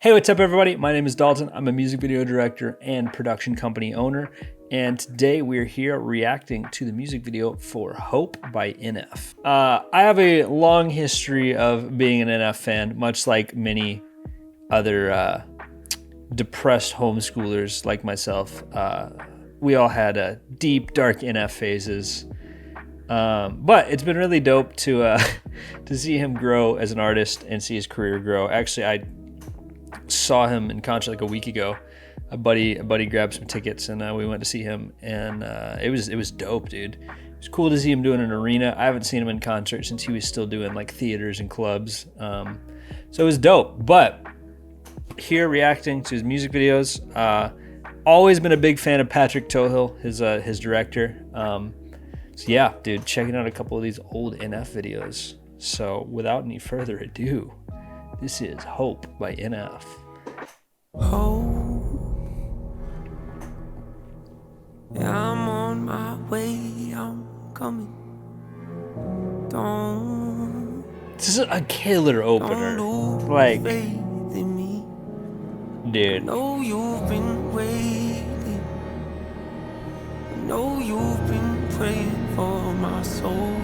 Hey, what's up everybody? My name is Dalton. I'm a music video director and production company owner. And today we're here reacting to the music video for Hope by NF. I have a long history of being an NF fan, much like many other depressed homeschoolers like myself. We all had deep, dark NF phases. But it's been really dope to see him grow as an artist and see his career grow. Actually, I saw him in concert like a week ago. A buddy grabbed some tickets and we went to see him, and it was dope, dude. It was cool to see him doing an arena. I haven't seen him in concert since he was still doing like theaters and clubs. So it was dope. But here reacting to his music videos, always been a big fan of Patrick Tohill, his director. So yeah, dude, checking out a couple of these old NF videos. So without any further ado, this is Hope by NF. Yeah, I'm on my way, I'm coming. Don't. This is a killer opener. Like, dude. Know you've been waiting. Know you've been praying for my soul.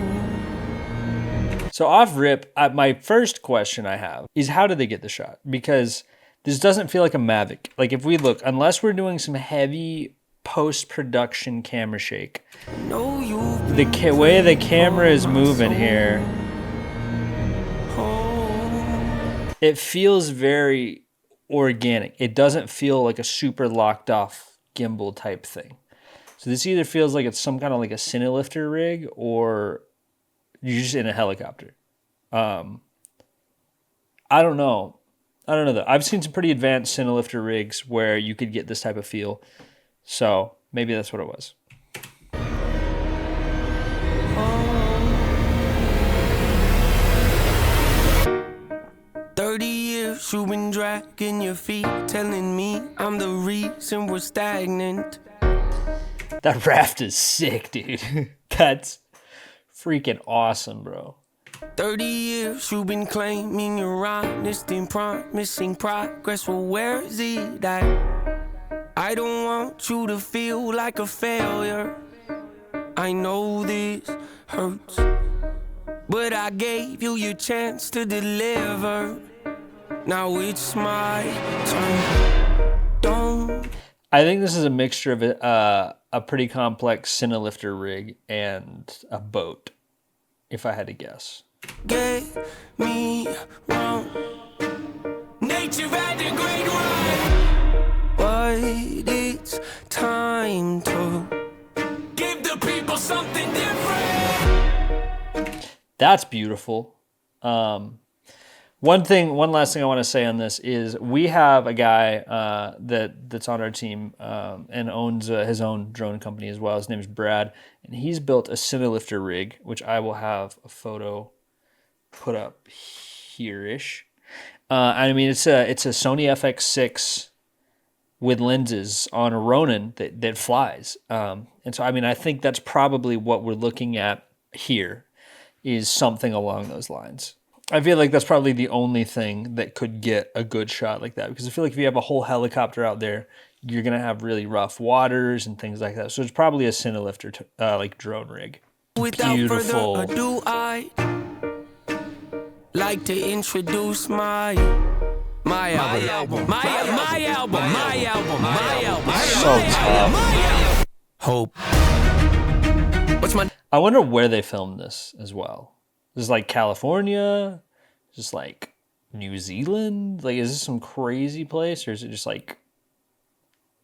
So off rip, my first question I have is, how did they get the shot? Because this doesn't feel like a Mavic. Like if we look, unless we're doing some heavy post-production camera shake, the way the camera is moving here, it feels very organic. It doesn't feel like a super locked off gimbal type thing. So this either feels like it's some kind of like a Cinelifter rig, or you're just in a helicopter. I don't know though. I've seen some pretty advanced Cinelifter rigs where you could get this type of feel. So maybe that's what it was. 30 years you've been dragging your feet, telling me I'm the reason we're stagnant. That raft is sick, dude. That's freaking awesome, bro. 30 years you've been claiming you're honest and promising progress. Well, where is it at? I don't want you to feel like a failure. I know this hurts, but I gave you your chance to deliver. Now it's my turn. Don't. I think this is a mixture of a pretty complex Cinelifter rig and a boat, if I had to guess. Get me wrong. Nature had a great run, but it's time to give the people something different. That's beautiful. One last thing I want to say on this is we have a guy that's on our team and owns his own drone company as well. His name is Brad, and he's built a Cinelifter rig, which I will have a photo put up here-ish. I mean, it's a Sony FX6 with lenses on a Ronin that flies. And so, I mean, I think that's probably what we're looking at here, is something along those lines. I feel like that's probably the only thing that could get a good shot like that, because I feel like if you have a whole helicopter out there, you're going to have really rough waters and things like that. So it's probably a Cinelifter like drone rig. Beautiful. Without further ado, I like to introduce my album. So tough. Hope. What's my? I wonder where they filmed this as well. Is this like California? Is this like New Zealand? Like, is this some crazy place, or is it just like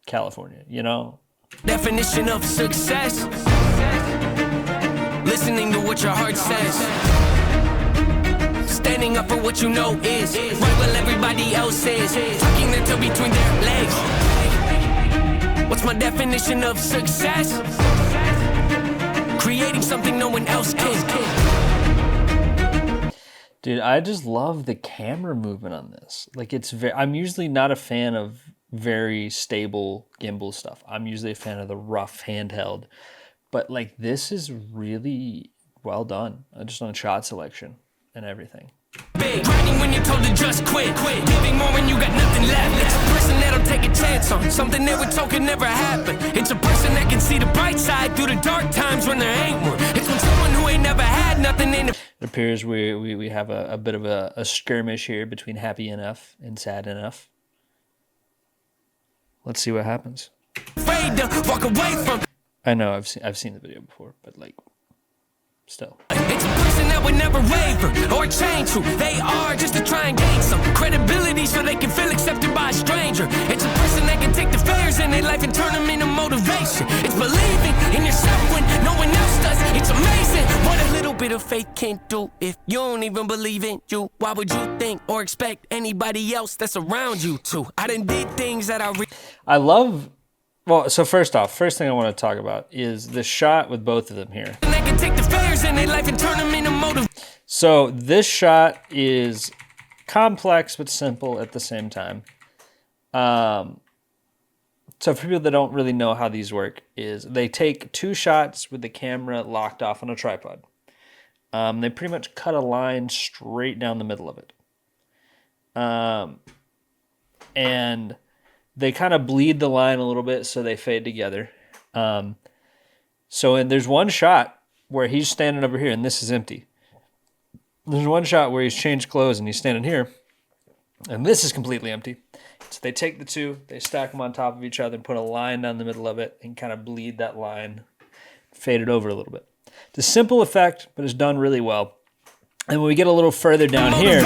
California, you know? Definition of success. Listening to what your heart says. Standing up for what you know is right while everybody else is. Tucking their toe between their legs. What's my definition of success? Creating something no one else can. Dude, I just love the camera movement on this. Like, I'm usually not a fan of very stable gimbal stuff. I'm usually a fan of the rough handheld. But like, this is really well done, just on shot selection and everything. Big, grinding when you're told to just quit. Giving more when you got nothing Something they were told could never happen. It's a person that can see the bright side through the dark times when there ain't one. It's when someone who ain't never had nothing in it appears we have a bit of a skirmish here between Happy NF and Sad NF. Let's see what happens. Afraid to walk away from. I know I've seen the video before, but like, still. It's a person that would never waver or change who they are just to try and gain some credibility so they can feel accepted by a stranger. It's a person that can take the failures in their life and turn them into motivation. It's believing in yourself when no one else does. It's amazing what a little bit of faith can do. If you don't even believe in you, why would you think or expect anybody else that's around you to? I done did things that I love. Well, so first off, first thing I want to talk about is the shot with both of them here. So this shot is complex but simple at the same time. So for people that don't really know how these work, is they take two shots with the camera locked off on a tripod. They pretty much cut a line straight down the middle of it. And they kind of bleed the line a little bit so they fade together. And there's one shot where he's standing over here and this is empty. There's one shot where he's changed clothes and he's standing here and this is completely empty. So they take the two, they stack them on top of each other and put a line down the middle of it and kind of bleed that line, fade it over a little bit. It's a simple effect, but it's done really well. And when we get a little further down here,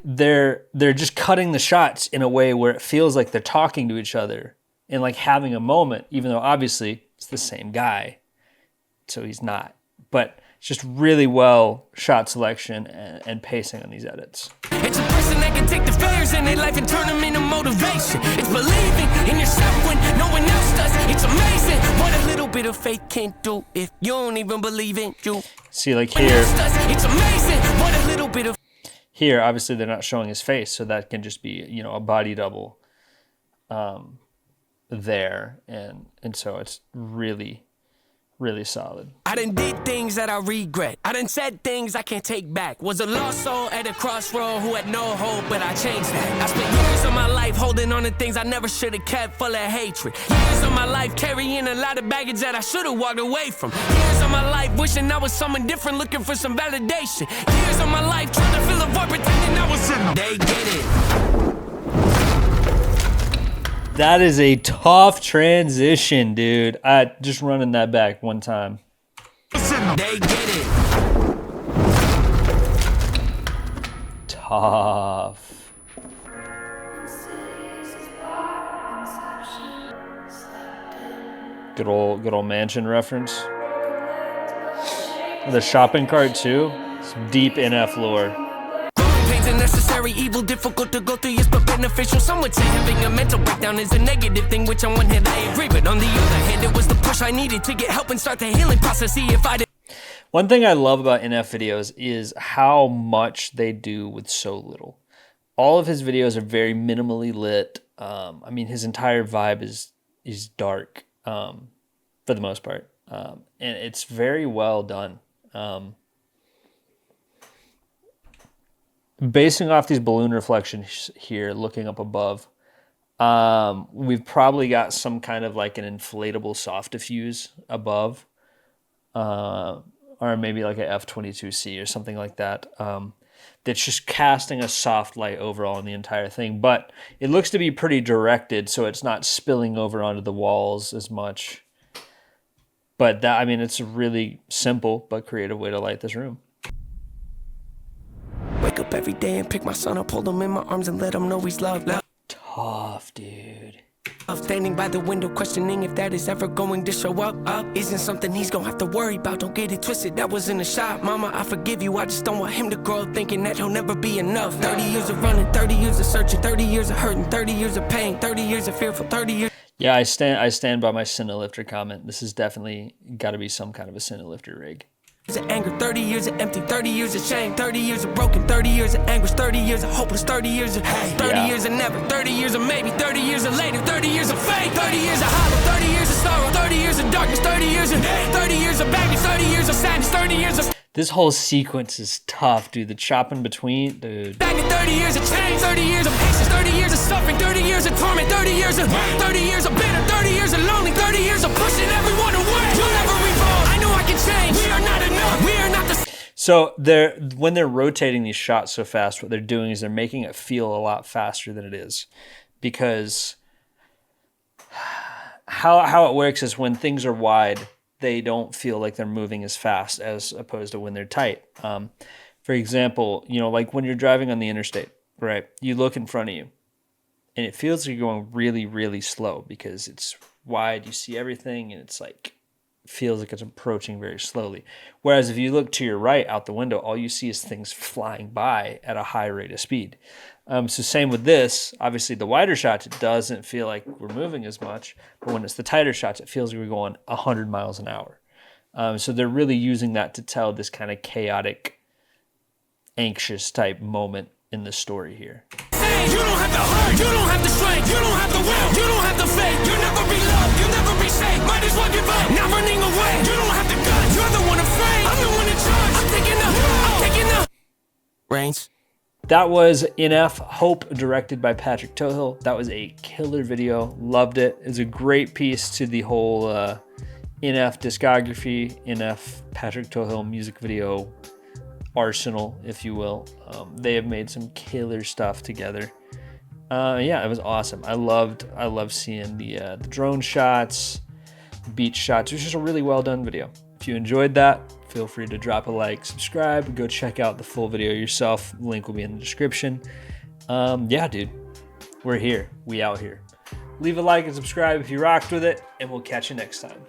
they're just cutting the shots in a way where it feels like they're talking to each other and like having a moment, even though obviously it's the same guy, so he's not. But it's just really well shot selection and pacing on these edits. It's a person that can take the failures in their life and turn them into motivation. It's believing in yourself when no one else does. It's amazing what a little bit of faith can do if you don't even believe in you. See, like here, it's amazing what a little bit of. Here, obviously, they're not showing his face, so that can just be, you know, a body double there. And so it's really, really solid. I done did things that I regret. I done said things I can't take back. Was a lost soul at a crossroad who had no hope, but I changed that. I spent years of my life holding on to things I never should have kept, full of hatred. Years of my life carrying a lot of baggage that I should have walked away from. Years of my life wishing I was someone different, looking for some validation. Years of my life trying to fill a void, pretending I was in them. They get it. That is a tough transition, dude. Just running that back one time. They get it. Tough. Good old mansion reference. The shopping cart too. Some deep NF lore. Necessary evil, difficult to go through, yes, but beneficial. Some would say having a mental breakdown is a negative thing, which on one hand I agree, but on the other hand, it was the push I needed to get help and start the healing process. See if I did. One thing I love about NF videos is how much they do with so little. All of his videos are very minimally lit. I mean, his entire vibe is dark for the most part, and it's very well done. Basing off these balloon reflections here, looking up above, we've probably got some kind of like an inflatable soft diffuse above, or maybe like a F22C or something like that, that's just casting a soft light overall on the entire thing. But it looks to be pretty directed, so it's not spilling over onto the walls as much. But that, I mean, it's a really simple but creative way to light this room. Wake up every day and pick my son up, hold him in my arms and let him know he's loved. Tough, dude. Standing by the window, questioning if that is ever going to show up. Isn't something he's gonna have to worry about. Don't get it twisted, that was in the shop. Mama, I forgive you, I just don't want him to grow up thinking that he'll never be enough. 30 years of running, 30 years of searching, 30 years of hurting, 30 years of pain, 30 years of fearful, 30 years. Yeah, I stand by my Cinelifter comment. This has definitely got to be some kind of a Cinelifter rig. Of anger, 30 years of empty, 30 years of shame, 30 years of broken, 30 years of anguish, 30 years of hopeless, 30 years of hate, 30 years of never, 30 years of maybe, 30 years of later, 30 years of fate, 30 years of hollow, 30 years of sorrow, 30 years of darkness, 30 years of 30 years of baggage, 30 years of sadness, 30 years of. This whole sequence is tough, dude. The chop in between, dude. 30 years of change, 30 years of patience, 30 years of suffering. suffering, 30 years of torment, 30 years of bitter, 30 years of lonely, 30 years of pushing everyone away. You'll never evolve. I know I can change. We are not enough. We are not the. So when they're rotating these shots so fast, what they're doing is they're making it feel a lot faster than it is, because how it works is when things are wide, they don't feel like they're moving as fast as opposed to when they're tight. For example, like when you're driving on the interstate, right? You look in front of you and it feels like you're going really, really slow because it's wide. You see everything and it's like, feels like it's approaching very slowly. Whereas if you look to your right out the window, all you see is things flying by at a high rate of speed. So same with this. Obviously, the wider shots, it doesn't feel like we're moving as much. But when it's the tighter shots, it feels like we're going 100 miles an hour. So they're really using that to tell this kind of chaotic, anxious type moment in the story here. You don't have the heart, you don't have the strength, you don't have the will, you don't have the faith. You'll never be loved, you'll never be safe. Might as well give up, not running away. You don't have the guts, you're the one afraid. I'm the one in charge, I'm taking the reins. That was NF Hope, directed by Patrick Tohill. That was a killer video. Loved it. It's a great piece to the whole NF discography, NF Patrick Tohill music video arsenal, if you will. They have made some killer stuff together. Yeah, it was awesome. I loved seeing the drone shots, beach shots. It was just a really well done video. If you enjoyed that, feel free to drop a like, subscribe, go check out the full video yourself. Link will be in the description. Yeah, dude, we're here. We out here. Leave a like and subscribe if you rocked with it, and we'll catch you next time.